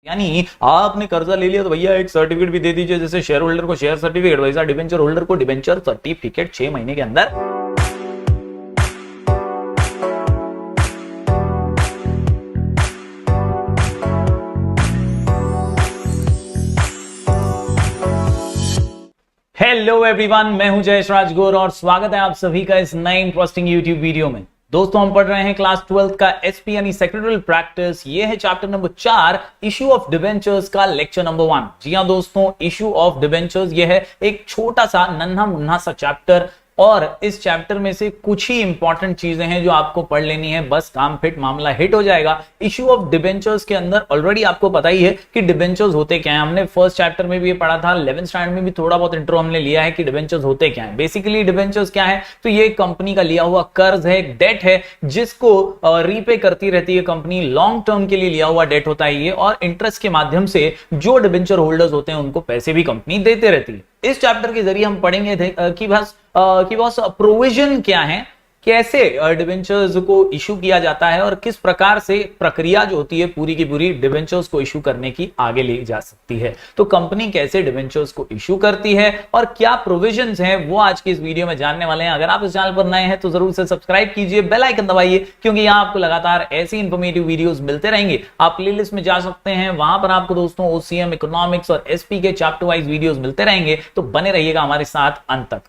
यानी आपने कर्जा ले लिया तो भैया एक सर्टिफिकेट भी दे दीजिए, जैसे शेयर होल्डर को शेयर सर्टिफिकेट, वैसा डिबेंचर होल्डर को डिबेंचर सर्टिफिकेट 6 महीने के अंदर। हेलो एवरीवन, मैं हूं जयेश राजगोर और स्वागत है आप सभी का इस नए इंटरेस्टिंग यूट्यूब वीडियो में। दोस्तों, हम पढ़ रहे हैं क्लास 12 का एसपी यानी सेक्रेटरियल प्रैक्टिस। ये है chapter number 4, issue of debentures का लेक्चर नंबर 1। जी हां दोस्तों, इशू ऑफ डिबेंचर्स ये है एक छोटा सा नन्हा मुन्ना सा चैप्टर, और इस चैप्टर में से कुछ ही इंपॉर्टेंट चीजें हैं जो आपको पढ़ लेनी है, बस काम फिट मामला हिट हो जाएगा। इशू ऑफ डिबेंचर्स के अंदर ऑलरेडी आपको पता ही है कि डिबेंचर्स होते क्या हैं। हमने फर्स्ट चैप्टर में भी ये पढ़ा था, 11th स्टैंडर्ड में भी थोड़ा बहुत इंट्रो हमने लिया है कि डिबेंचर्स होते क्या है। बेसिकली डिबेंचर्स क्या है, तो ये कंपनी का लिया हुआ कर्ज है, डेट है, जिसको रीपे करती रहती है कंपनी। लॉन्ग टर्म के लिए लिया हुआ डेट होता है ये, और इंटरेस्ट के माध्यम से जो डिबेंचर होल्डर्स होते हैं उनको पैसे भी कंपनी देते रहती है। इस चैप्टर के जरिए हम पढ़ेंगे कि बस प्रोविजन क्या है, कैसे डिबेंचर्स को इशू किया जाता है और किस प्रकार से प्रक्रिया जो होती है पूरी की पूरी डिबेंचर्स को इशू करने की आगे ले जा सकती है। तो कंपनी कैसे डिबेंचर्स को इशू करती है और क्या प्रोविजंस हैं, वो आज की इस वीडियो में जानने वाले हैं। अगर आप इस चैनल पर नए हैं तो जरूर से सब्सक्राइब कीजिए, बेल आइकन दबाइए, क्योंकि यहां आपको लगातार ऐसी इंफॉर्मेटिव वीडियोस मिलते रहेंगे। आप प्लेलिस्ट में जा सकते हैं, वहां पर आपको दोस्तों ओसीएम, इकोनॉमिक्स और एसपी के चैप्टर वाइज वीडियोस मिलते रहेंगे। तो बने रहिएगा हमारे साथ अंत तक।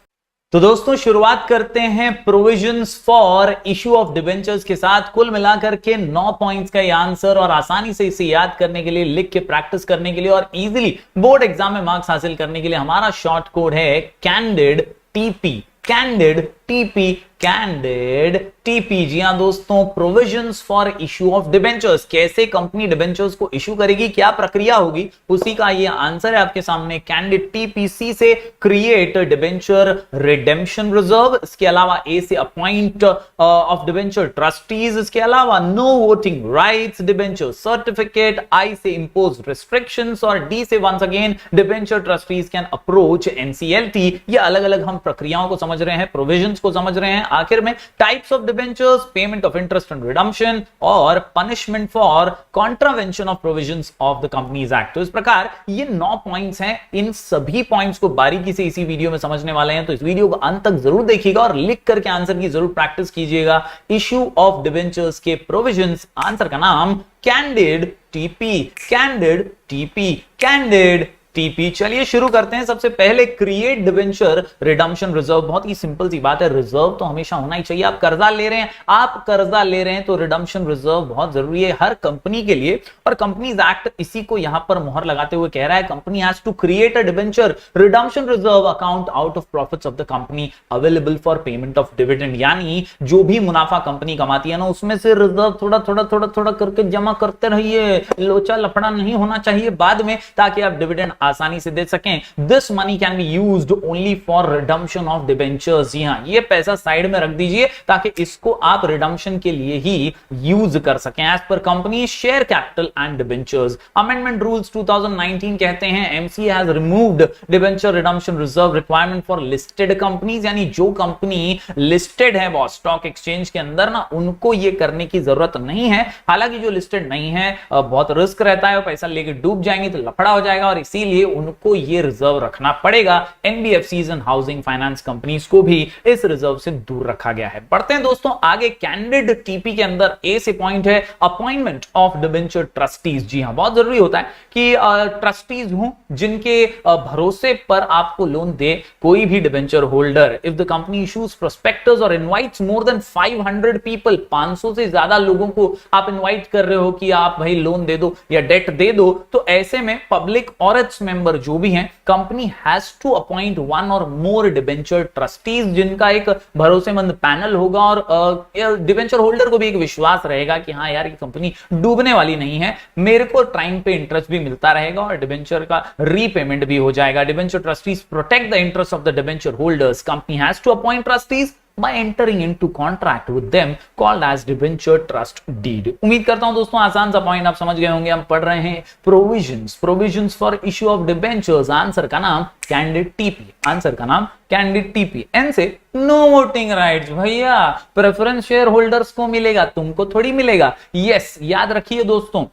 तो दोस्तों, शुरुआत करते हैं provisions for issue of debentures के साथ। कुल मिलाकर के 9 पॉइंट्स का ये आंसर, और आसानी से इसे याद करने के लिए, लिख के प्रैक्टिस करने के लिए और इजीली बोर्ड एग्जाम में मार्क्स हासिल करने के लिए हमारा शॉर्ट कोड है candid TP. Candid TP, candid TP. जी हां दोस्तों, provisions for issue of debentures, कैसे कंपनी डिबेंचर्स को इशू करेगी, क्या प्रक्रिया होगी, उसी का ये आंसर है आपके सामने। कैंडिड टीपीसी से क्रिएट डिबेंचर रिडेम्पशन रिजर्व, इसके अलावा ए से अपॉइंट ऑफ डिबेंचर ट्रस्टीज, इसके अलावा no voting rights debenture certificate, I से इंपोज रिस्ट्रिक्शंस, और डी से once again debenture trustees can approach NCLT. ये अलग अलग हम प्रक्रियाओं को समझ रहे हैं, प्रोविजंस को समझ रहे हैं। आखिर में types of debentures, payment of interest and redemption, और punishment for contravention of provisions of the companies act. तो इस प्रकार ये 9 पॉइंट्स हैं। इन सभी पॉइंट्स को बारीकी से इसी वीडियो में समझने वाले हैं, तो इस वीडियो को अंत तक जरूर देखिएगा और लिख करके आंसर की जरूर प्रैक्टिस कीजिएगा। इशू ऑफ डिबेंचर्स के प्रोविजंस, आंसर का नाम candid TP. Candid TP, candid TP. चलिए शुरू करते हैं। सबसे पहले क्रिएट डिबेंचर रिडम्पशन रिजर्व। बहुत ही सिंपल सी बात है, रिजर्व तो हमेशा होना ही चाहिए। आप कर्जा ले रहे हैं तो रिडम्पशन रिजर्व बहुत जरूरी है हर कंपनी के लिए। और कंपनीज एक्ट इसी को यहां पर मोहर लगाते हुए कह रहा है, company has to create a debenture redemption reserve account out of profits of the company available for payment of dividend. यानी जो भी मुनाफा कंपनी कमाती है ना, उसमें से रिजर्व थोड़ा थोड़ा करके जमा करते रहिए। लोचा लफड़ा नहीं होना चाहिए बाद में, ताकि आप डिविडेंड आसानी से दे सकें। This money can be used only for redemption of debentures. जी हां, ये पैसा साइड में रख दीजिए ताकि इसको आप रिडम्पशन के लिए ही यूज कर सकें। As per company share capital and debentures amendment rules 2019 कहते हैं, MCA has removed debenture redemption reserve requirement for listed companies. यानी जो कंपनी लिस्टेड है वो स्टॉक एक्सचेंज के अंदर ना, उनको ये करने की जरूरत नहीं है। हालांकि जो लिस्टेड नहीं है बहुत रिस्क रहता है, पैसा लेके डूब जाएंगे तो लफड़ा हो जाएगा, और इसीलिए उनको ये रिजर्व रखना पड़ेगा। NBFCs and housing finance companies को भी इस रिजर्व से दूर रखा गया है। बढ़ते हैं दोस्तों आगे। कैंडिड टीपी के अंदर ए से पॉइंट है अपॉइंटमेंट ऑफ डिबेंचर ट्रस्टीज। जी हां, बहुत जरूरी होता है कि ट्रस्टीज हों जिनके भरोसे पर आपको लोन दे कोई भी debenture holder. If the company issues prospectus और इनवाइट्स मोर देन 500 पीपल, 500 से ज्यादा लोगों को आप इनवाइट कर रहे हो कि आप भाई लोन दे दो या डेट दे दो, तो ऐसे में पब्लिक और इट्स मेंबर जो भी हैं, company has to appoint one or more debenture trustees, जिनका एक भरोसेमंद पैनल होगा और डिबेंचर होल्डर को भी एक विश्वास रहेगा कि हाँ यार, ये कंपनी डूबने वाली नहीं है, मेरे को टाइम पे इंटरेस्ट भी मिलता रहेगा और डिबेंचर का रीपेमेंट भी हो जाएगा। Debenture trustees protect the interest of the debenture holders. Company has to appoint trustees by entering into contract with them called as debenture trust deed। उम्मीद करता हूं दोस्तों आसान सा पॉइंट आप समझ गए होंगे। हम पढ़ रहे हैं provisions for issue of debentures. Answer का नाम कैंडिड टीपी। आंसर का नाम कैंडिड टीपी। एन से नो वोटिंग राइट्स। भैया प्रेफरेंस शेयर होल्डर्स को मिलेगा, तुमको थोड़ी मिलेगा। यस, याद रखिए दोस्तों,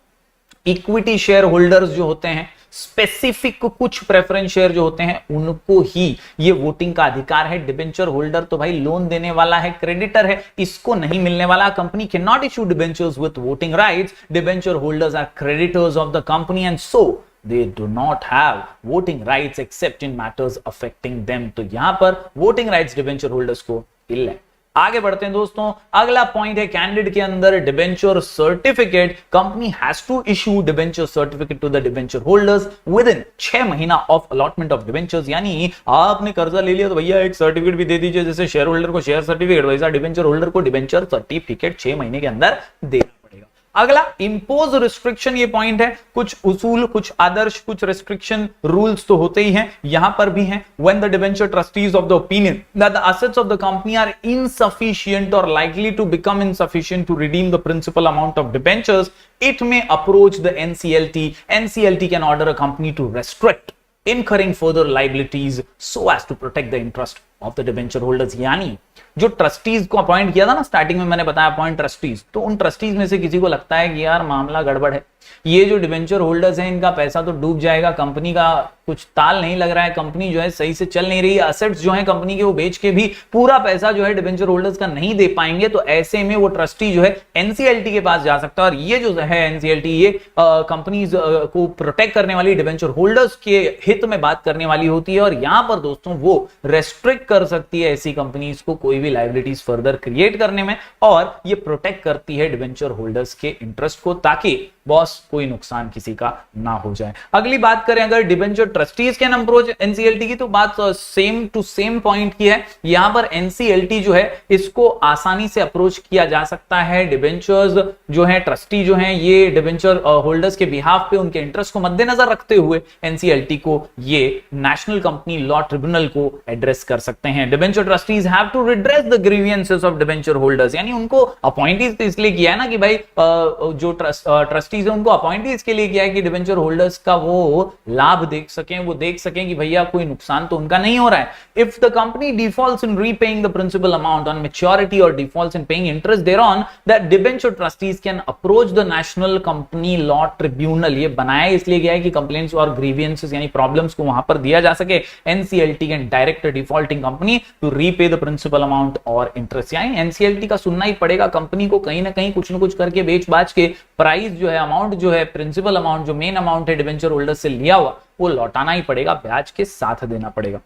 इक्विटी शेयर होल्डर्स जो होते हैं, स्पेसिफिक कुछ प्रेफरेंस शेयर जो होते हैं, उनको ही ये वोटिंग का अधिकार है। डिबेंचर होल्डर तो भाई लोन देने वाला है, क्रेडिटर है, इसको नहीं मिलने वाला। Company cannot issue debentures with voting rights. Debenture holders are creditors of the company and so they do not have voting rights except in matters affecting them। तो यहां पर वोटिंग राइट्स डिबेंचर होल्डर्स को मिल है। आगे बढ़ते हैं दोस्तों, अगला पॉइंट है कैंडिडेट के अंदर debenture certificate. Company has to issue debenture certificate to the debenture holders within 6 महीना ऑफ अलॉटमेंट ऑफ डिबेंचर्स। यानी आपने कर्जा ले लिया तो भैया एक सर्टिफिकेट भी दे दीजिए, जैसे शेयर होल्डर को शेयर सर्टिफिकेट, वैसा डिबेंचर होल्डर को डिबेंचर सर्टिफिकेट 6 महीने के अंदर देना पड़ेगा। अगला इंपोज रिस्ट्रिक्शन, ये पॉइंट है। कुछ उसूल, कुछ आदर्श, कुछ रिस्ट्रिक्शन रूल्स तो होते ही हैं, यहां पर भी हैं। When the debenture trustees of the opinion that the assets of the company are insufficient और likely to become insufficient to redeem the principal amount of debentures, it may approach the NCLT. NCLT can order a company to restrict incurring further liabilities so as to protect the interest of the debenture holders। यानी जो trustees को appoint किया था ना, starting में मैंने बताया appoint trustees, तो उन ट्रस्टीज में से किसी को लगता है कि यार मामला गड़बड़ है, ये जो डिबेंचर होल्डर्स हैं इनका पैसा तो डूब जाएगा, कंपनी का कुछ ताल नहीं लग रहा है, कंपनी जो है सही से चल नहीं रही है, असेट्स जो है कंपनी के वो बेच के भी पूरा पैसा जो है डिबेंचर होल्डर्स का नहीं दे पाएंगे। तो ऐसे में वो ट्रस्टी जो है एनसीएलटी के पास जा सकता है, और ये जो है एनसीएलटी ये कंपनीज को प्रोटेक्ट करने वाली, डिबेंचर होल्डर्स के हित में बात करने वाली होती है। और यहां पर दोस्तों वो रेस्ट्रिक्ट कर सकती है ऐसी कंपनीज को कोई भी लायबिलिटीज फर्दर क्रिएट करने में, और ये प्रोटेक्ट करती है डिबेंचर होल्डर्स के इंटरेस्ट को, ताकि बॉस कोई नुकसान किसी का ना हो जाए। अगली बात करें अगर debenture trustees can approach NCLT की, तो बात सेम टू सेम पॉइंट की है। यहां पर एनसीएलटी जो है इसको आसानी से अप्रोच किया जा सकता है। डिबेंचर्स जो है, ट्रस्टी जो है, ये डिबेंचर होल्डर्स के बिहाफ पे उनके इंटरेस्ट को मद्देनजर रखते हुए एनसीएलटी को ये नेशनल कंपनी लॉ ट्रिब्यूनल को एड्रेस कर सकते हैं। Debenture trustees have to redress the grievances of debenture holders, यानी उनको अपॉइंटीज इसलिए किया है ना कि भाई जो ट्रस्टीज है उनको अपॉइंटीज इसके लिए किया है कि डिबेंचर होल्डर्स का वो लाभ देख सकें, वो देख सकें कि भैया कोई नुकसान तो उनका नहीं हो रहा है। If the company defaults in repaying the principal amount on maturity और defaults in paying interest thereon, that debenture trustees can approach the national company law tribunal. ये बनाया इसलिए गया है कि कंप्लेंट्स और ग्रीवियंसेस यानी प्रॉब्लम्स को वहां पर दिया जा सके। NCLT can direct defaulting company to repay the principal amount और इंटरेस्ट, यानी एनसीएलटी का सुनना ही पड़ेगा कंपनी को, कहीं ना कहीं कुछ ना कुछ करके बेच बाच के प्राइस जो है, अमाउंट जो है, प्रिंसिपल अमाउंट जो मेन अमाउंट है डिबेंचर होल्डर से लिया हुआ, वो लौटाना ही पड़ेगा, ब्याज के साथ देना पड़ेगा।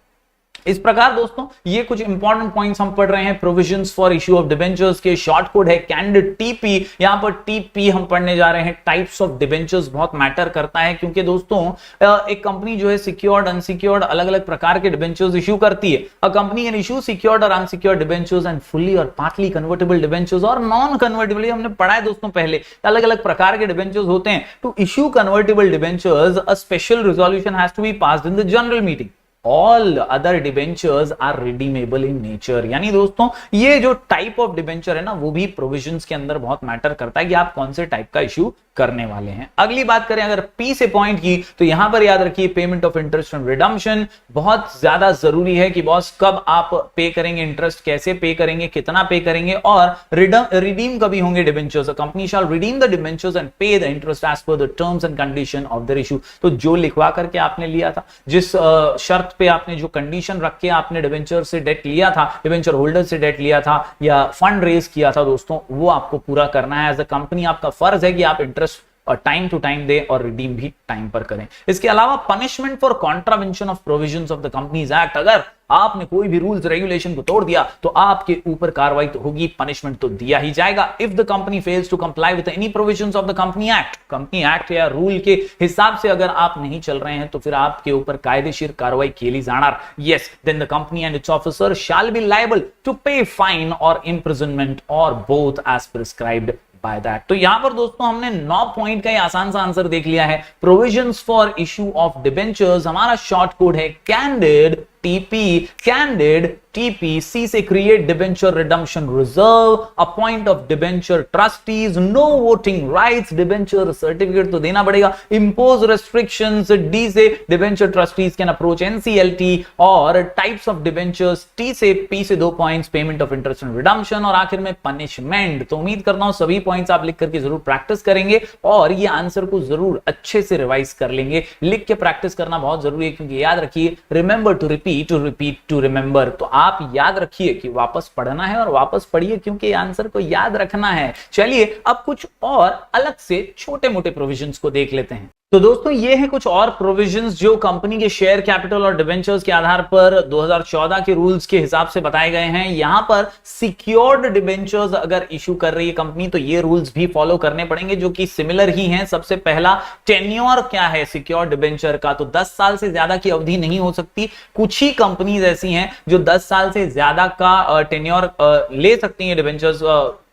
इस प्रकार दोस्तों ये कुछ इंपॉर्टेंट पॉइंट्स हम पढ़ रहे हैं provisions for issue of debentures के। शॉर्ट कोड है कैंडिडेट टीपी। यहां पर टीपी हम पढ़ने जा रहे हैं। टाइप्स ऑफ डिबेंचर्स बहुत मैटर करता है, क्योंकि दोस्तों एक कंपनी जो है सिक्योर्ड, अनसिक्योर्ड, अलग अलग प्रकार के डिबेंचर्स इश्यू करती है। A company can issue secured और अनसिक्योर्ड डिबेंचर्स एंड फुल्ली और पार्टली कन्वर्टेबल डिबेंचर्स और नॉन कन्वर्टेबल। हमने पढ़ा है दोस्तों पहले, अलग अलग प्रकार के डिबेंचर्स होते हैं। To issue convertible debentures a special resolution has to be passed in the general meeting. All other debentures are redeemable in nature। यानी दोस्तों ये जो टाइप ऑफ डिबेंचर है ना, वो भी प्रोविजंस के अंदर बहुत मैटर करता है कि आप कौन से टाइप का इश्यू करने वाले हैं। अगली बात करें अगर पी से पॉइंट की, तो यहां पर याद रखिए payment of interest and redemption बहुत ज्यादा जरूरी है कि बॉस कब आप पे करेंगे इंटरेस्ट, कैसे पे करेंगे, कितना पे करेंगे, और रिडीम कभी होंगे debentures. Company shall redeem the debentures and pay the interest as per the terms and condition of the issue. तो जो लिखवा करके आपने लिया था, जिस शर्त पे आपने जो कंडीशन रख के आपने डिबेंचर से डेट लिया था, डिबेंचर होल्डर से डेट लिया था या फंड रेज किया था दोस्तों, वो आपको पूरा करना है। एज अ कंपनी आपका फर्ज है कि आप इंटरेस्ट और टाइम टू टाइम दे और रिडीम भी टाइम पर करें। इसके अलावा punishment for contravention of provisions of the companies act. अगर आपने कोई भी रूल्स रेगुलेशन को तोड़ दिया तो आपके ऊपर कार्रवाई तो होगी, पनिशमेंट तो दिया ही जाएगा। If the company fails to comply with any provisions of the company act या रूल के हिसाब से अगर आप नहीं चल रहे हैं तो फिर आपके ऊपर कायदेशीर कार्रवाई केली जाणार। Yes, then the company and its officer shall be liable to pay fine or imprisonment or both as prescribed by that. तो यहां पर दोस्तों हमने 9 पॉइंट का आसान सा आंसर देख लिया है। Provisions for issue of debentures, हमारा शॉर्ट कोड है candid TP candid TP C से create debenture redemption reserve, appoint of debenture trustees, no voting rights, debenture certificate तो देना पड़ेगा, इंपोज रेस्ट्रिक्शंस, डी से debenture trustees can approach NCLT, और types of debentures, T से, P से 2 points, payment of interest and redemption, और आखिर में पनिशमेंट। तो उम्मीद करता हूं सभी पॉइंट्स आप लिख करके जरूर प्रैक्टिस करेंगे और ये आंसर को जरूर अच्छे से रिवाइज कर लेंगे। लिख के प्रैक्टिस करना बहुत जरूरी है, क्योंकि याद रखिए, remember to repeat to remember. तो आप याद रखिए कि वापस पढ़ना है और वापस पढ़िए, क्योंकि आंसर को याद रखना है। चलिए अब कुछ और अलग से छोटे मोटे प्रोविजंस को देख लेते हैं। तो दोस्तों ये है कुछ और प्रोविजंस जो कंपनी के शेयर कैपिटल और डिबेंचर्स के आधार पर 2014 के रूल्स के हिसाब से बताए गए हैं। यहां पर सिक्योर्ड डिबेंचर्स अगर इशू कर रही है कंपनी तो ये रूल्स भी फॉलो करने पड़ेंगे, जो कि सिमिलर ही हैं। सबसे पहला, टेन्योर क्या है सिक्योर्ड डिबेंचर का, तो 10 साल से ज्यादा की अवधि नहीं हो सकती। कुछ ही कंपनीज ऐसी हैं जो 10 साल से ज्यादा का टेन्योर ले सकती हैं डिबेंचर्स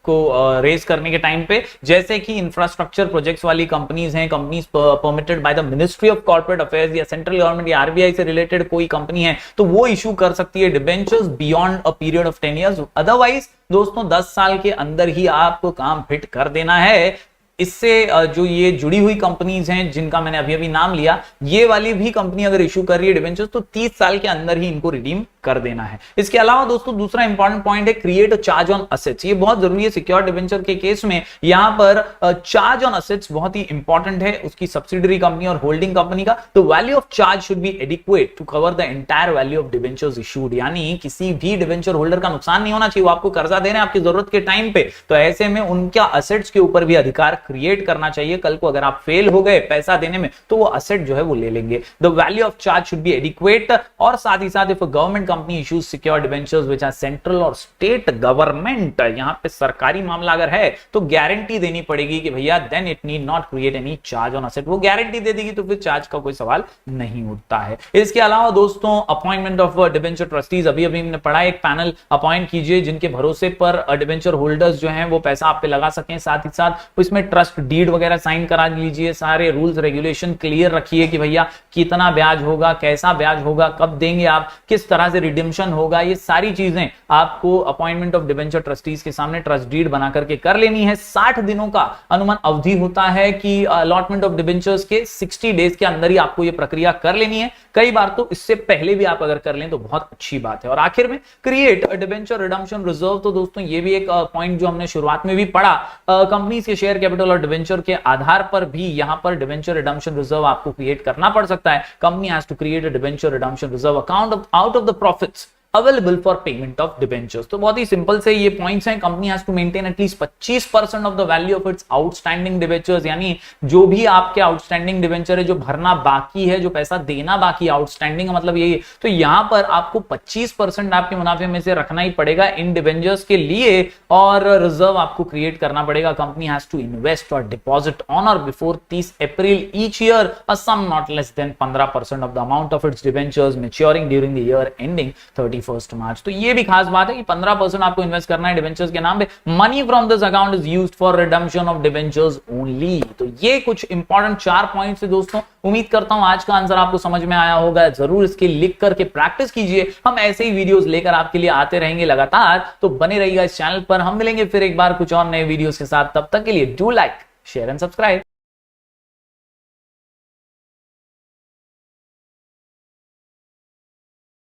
को रेज करने के टाइम पे, जैसे कि इंफ्रास्ट्रक्चर प्रोजेक्ट्स वाली कंपनीज हैं, companies permitted by the ministry of corporate affairs या सेंट्रल गवर्नमेंट या आरबीआई से रिलेटेड कोई कंपनी है तो वो इशू कर सकती है debentures beyond a period of 10 years. Otherwise दोस्तों 10 साल के अंदर ही आपको काम फिट कर देना है। इससे जो ये जुड़ी हुई कंपनीज हैं जिनका मैंने अभी अभी नाम लिया, ये वाली भी कंपनी अगर इशू कर रही है डिबेंचर्स तो 30 साल के अंदर ही इनको रिडीम कर देना है। इसके अलावा दोस्तों दूसरा इंपॉर्टेंट पॉइंट है create a charge on assets. ये बहुत जरूरी है सिक्योर्ड डिबेंचर के केस में। यहां पर चार्ज ऑन असेट्स बहुत ही इंपॉर्टेंट है उसकी सब्सिडरी कंपनी और होल्डिंग कंपनी का। तो value of charge should be adequate to cover the entire value of debentures issued, यानी किसी भी डिबेंचर होल्डर का नुकसान नहीं होना चाहिए। वो आपको कर्जा दे रहे हैं आपकी जरूरत के टाइम पे, तो ऐसे में उनका असेट्स के ऊपर भी अधिकार क्रिएट करना चाहिए। कल को अगर आप फेल हो गए पैसा देने में तो वो असेट जो है वो ले लेंगे। The value of charge should be adequate, और साथ ही साथ if a government company issues secured debentures which are central और स्टेट गवर्नमेंट, यहां पे सरकारी मामला अगर है तो गारंटी देनी पड़ेगी कि भैया then it need not create any charge on asset. वो गारंटी दे देगी तो फिर चार्ज का कोई सवाल नहीं उठता है। इसके अलावा दोस्तों अपॉइंटमेंट ऑफ डिबेंचर ट्रस्टीज, अभी अभी हमने पढ़ा, एक पैनल अपॉइंट कीजिए जिनके भरोसे पर डिबेंचर होल्डर्स जो हैं वो पैसा आप पे लगा सकें। साथ ही साथ इसमें ट्रस्ट डीड वगैरह साइन करा लीजिए। सारे रूल्स रेगुलेशन क्लियर रखिए कि भैया कितना ब्याज होगा, कैसा ब्याज होगा, कब देंगे आप, किस तरह से रिडिम्पशन होगा, ये सारी चीजें आपको अपॉइंटमेंट ऑफ डिबेंचर ट्रस्टीज के सामने ट्रस्ट डीड बना करके कर लेनी है। 60 दिनों का अनुमान अवधि होता है कि अलॉटमेंट ऑफ डिबेंचर्स के 60 डेज के अंदर ही आपको ये प्रक्रिया कर लेनी है। कई बार तो इससे पहले भी आप अगर कर लें तो बहुत अच्छी बात है। और आखिर में क्रिएट डिबेंचर रिडम्पशन रिजर्व, तो दोस्तों ये भी एक पॉइंट जो हमने शुरुआत में भी पढ़ा, कंपनीज के शेयर कैपिटल और डिबेंचर के आधार पर भी यहां पर डिबेंचर रिडम्पशन रिजर्व आपको क्रिएट करना पड़ सकता है। Company has to create a debenture redemption reserve account out of the profits available for payment of debentures. तो बहुत ही सिंपल से ये पॉइंट्स हैं। Company has to maintain at least 25% of the value of its outstanding debentures, यानी जो भी आपके आउटस्टैंडिंग डिबेंचर है, जो भरना बाकी है, जो पैसा देना बाकी है, आउटस्टैंडिंग मतलब यही है। तो यहां पर आपको 25% आपके मुनाफे में से रखना ही पड़ेगा इन डिबेंचर्स के लिए, और रिजर्व आपको क्रिएट करना पड़ेगा। कंपनी हैज टू इन्वेस्ट और डिपॉजिट ऑन और before 30 April each year a sum not less than 15% of the amount of its debentures maturing during the year ending 31 March. तो ये भी खास बात है कि 15% आपको इन्वेस्ट करना है डिबेंचर्स के नाम पे। Money from this account is used for redemption of debentures only. तो ये कुछ इंपॉर्टेंट 4 पॉइंट्स है दोस्तों। उम्मीद करता हूं आज का आंसर आपको समझ में आया होगा। जरूर इसके लिख करके प्रैक्टिस कीजिए। हम ऐसे ही वीडियोस लेकर आपके लिए आते रहेंगे लगातार, तो बने रहिएगा इस चैनल पर। हम मिलेंगे फिर एक बार कुछ और नए वीडियोस के साथ। तब तक के लिए do like, share and subscribe.